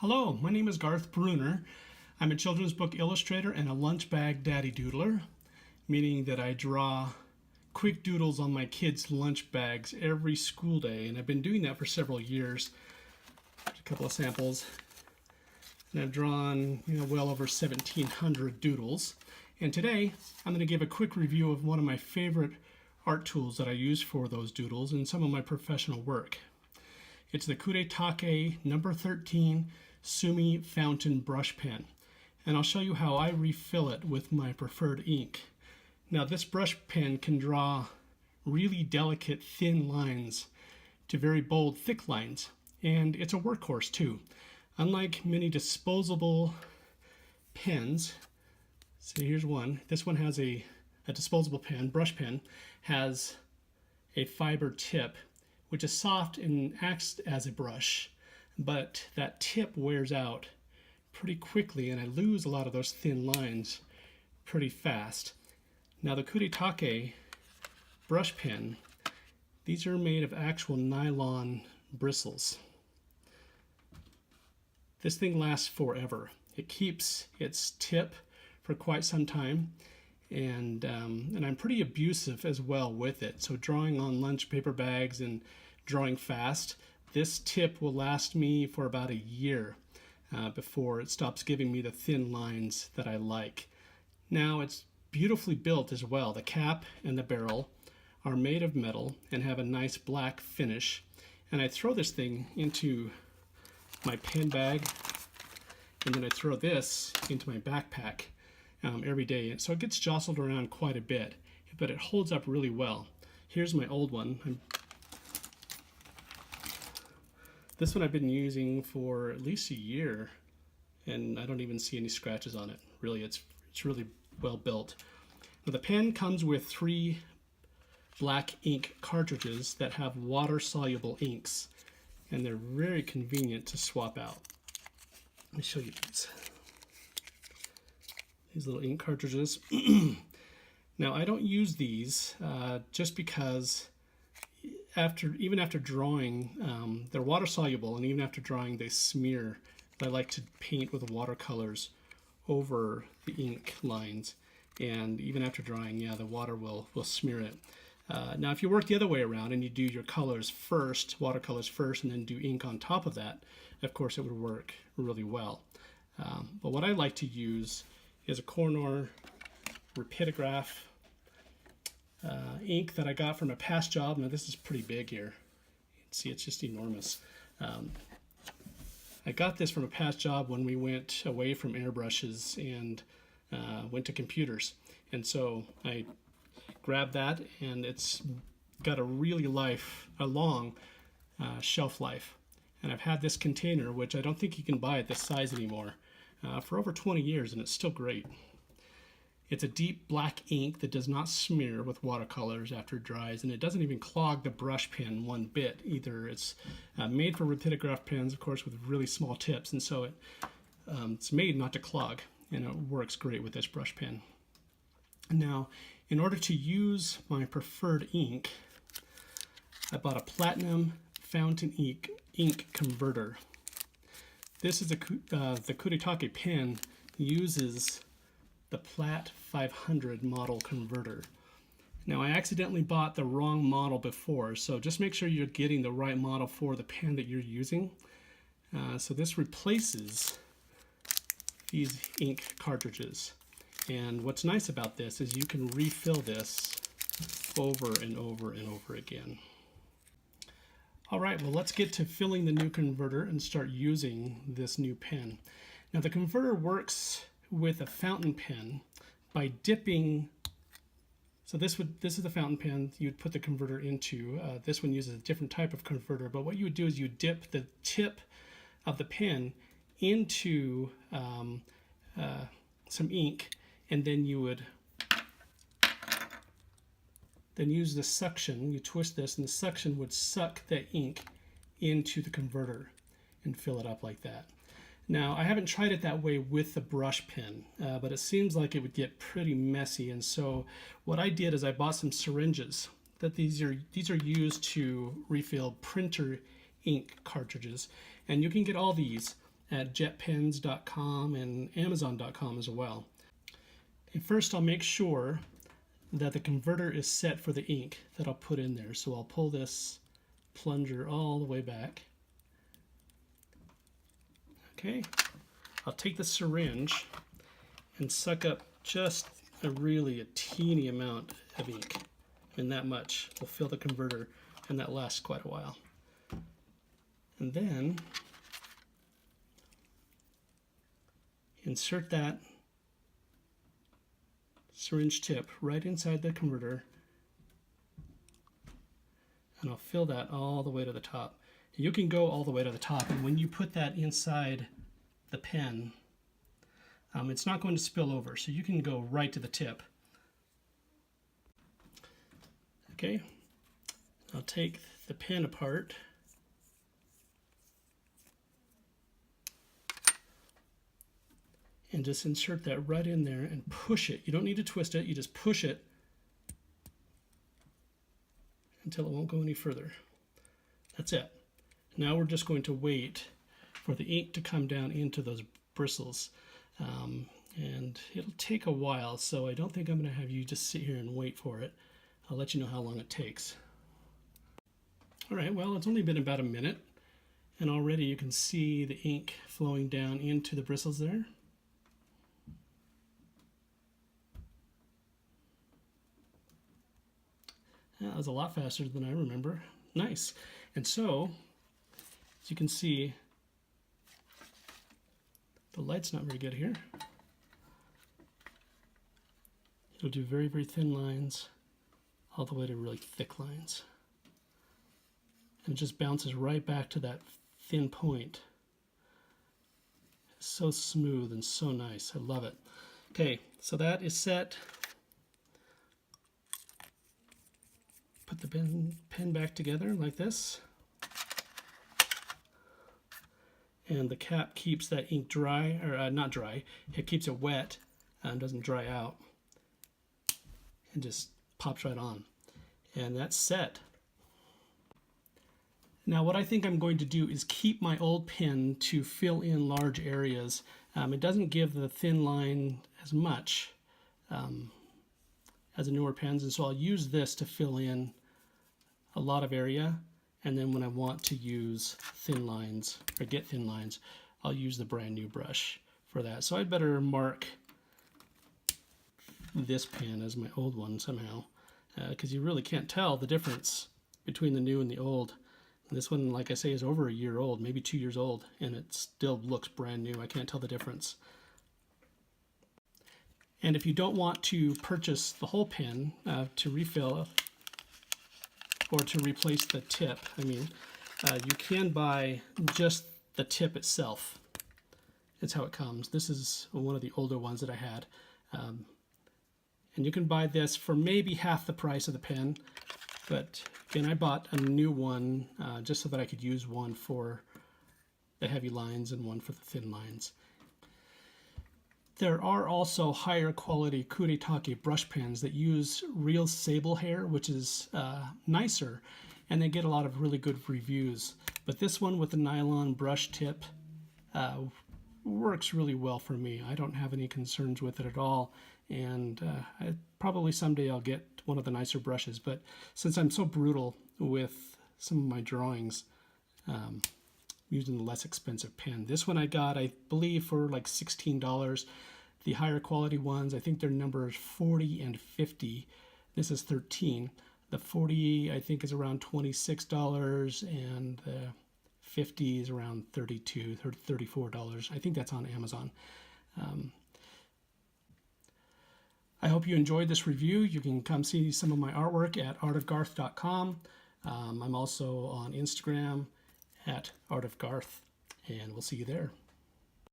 Hello, my name is Garth Bruner. I'm a children's book illustrator and a lunch bag daddy doodler, meaning that I draw quick doodles on my kids' lunch bags every school day, and I've been doing that for several years. There's a couple of samples, and I've drawn well over 1,700 doodles. And today I'm going to give a quick review of one of my favorite art tools that I use for those doodles in some of my professional work. It's the Kuretake number 13 Sumi fountain brush pen, and I'll show you how I refill it with my preferred ink. Now, this brush pen can draw really delicate thin lines to very bold thick lines, and it's a workhorse too. Unlike many disposable pens, so here's one. This one has a disposable pen, brush pen, has a fiber tip which is soft and acts as a brush, but that tip wears out pretty quickly and I lose a lot of those thin lines pretty fast. Now, the Kuretake brush pen, these are made of actual nylon bristles. This thing lasts forever. It keeps its tip for quite some time, and I'm pretty abusive as well with it. So drawing on lunch paper bags and drawing fast, this tip will last me for about a year before it stops giving me the thin lines that I like. Now, it's beautifully built as well. The cap and the barrel are made of metal and have a nice black finish, and I throw this thing into my pen bag, and then I throw this into my backpack every day, and so it gets jostled around quite a bit, but it holds up really well. Here's my old one. This one I've been using for at least a year, and I don't even see any scratches on it. Really, it's really well built. Now, the pen comes with 3 black ink cartridges that have water-soluble inks, and they're very convenient to swap out. Let me show you these little ink cartridges. Now, I don't use these just because even after drawing, they're water soluble, and even after drawing they smear. I like to paint with watercolors over the ink lines, and even after drawing, the water will smear it. Now, if you work the other way around and you do your colors first, watercolors first, and then do ink on top of that, of course it would work really well. But what I like to use is a Cornor Rapidograph ink that I got from a past job. Now, this is pretty big here. You can see it's just enormous. I got this from a past job when we went away from airbrushes and went to computers. And so I grabbed that, and it's got a really long shelf life. And I've had this container, which I don't think you can buy at this size anymore, for over 20 years, and it's still great. It's a deep black ink that does not smear with watercolors after it dries, and it doesn't even clog the brush pen one bit either. It's made for rapidograph pens, of course, with really small tips, and so it's made not to clog, and it works great with this brush pen. Now, in order to use my preferred ink, I bought a platinum fountain ink converter. This is the Kuretake pen uses the Plat 500 model converter. Now, I accidentally bought the wrong model before, so just make sure you're getting the right model for the pen that you're using. So this replaces these ink cartridges. And what's nice about this is you can refill this over and over and over again. All right, well, let's get to filling the new converter and start using this new pen. Now, the converter works with a fountain pen by dipping. So this is the fountain pen you'd put the converter into. This one uses a different type of converter, but what you would do is you dip the tip of the pen into some ink, and then you would use the suction. You twist this, and the suction would suck the ink into the converter and fill it up like that. Now, I haven't tried it that way with the brush pen, but it seems like it would get pretty messy, and so what I did is I bought some syringes. These are used to refill printer ink cartridges, and you can get all these at jetpens.com and amazon.com as well. And first I'll make sure that the converter is set for the ink that I'll put in there. So I'll pull this plunger all the way back. Okay, I'll take the syringe and suck up just a teeny amount of ink. And that much will fill the converter, and that lasts quite a while. And then insert that syringe tip right inside the converter, and I'll fill that all the way to the top. You can go all the way to the top, and when you put that inside the pen, it's not going to spill over, so you can go right to the tip. Okay, I'll take the pen apart. And just insert that right in there and push it. You don't need to twist it, you just push it until it won't go any further. That's it. Now we're just going to wait for the ink to come down into those bristles. And it'll take a while, so I don't think I'm going to have you just sit here and wait for it. I'll let you know how long it takes. All right, well, it's only been about a minute, and already you can see the ink flowing down into the bristles there. That was a lot faster than I remember. Nice. And so, as you can see, the light's not very good here. It'll do very, very thin lines all the way to really thick lines. And it just bounces right back to that thin point. It's so smooth and so nice. I love it. Okay, so that is set. Put the pen back together like this. And the cap keeps that ink dry, or not dry, it keeps it wet and doesn't dry out. And just pops right on. And that's set. Now what I think I'm going to do is keep my old pen to fill in large areas. It doesn't give the thin line as much as the newer pens, and so I'll use this to fill in a lot of area, and then when I want to use thin lines, or get thin lines, I'll use the brand new brush for that. So I'd better mark this pen as my old one somehow, because you really can't tell the difference between the new and the old. This one, like I say, is over a year old, maybe 2 years old, and it still looks brand new. I can't tell the difference. And if you don't want to purchase the whole pen to refill or to replace the tip, you can buy just the tip itself. It's how it comes. This is one of the older ones that I had. And you can buy this for maybe half the price of the pen. But again, I bought a new one just so that I could use one for the heavy lines and one for the thin lines. There are also higher quality Kuretake brush pens that use real sable hair, which is nicer, and they get a lot of really good reviews. But this one with the nylon brush tip works really well for me. I don't have any concerns with it at all, and probably someday I'll get one of the nicer brushes. But since I'm so brutal with some of my drawings, using the less expensive pen. This one I got, I believe, for like $16. The higher quality ones, I think their numbers 40 and 50. This is 13. The 40, I think, is around $26, and the 50 is around $32, $34. I think that's on Amazon. I hope you enjoyed this review. You can come see some of my artwork at artofgarth.com. I'm also on Instagram at artofgarth, and we'll see you there.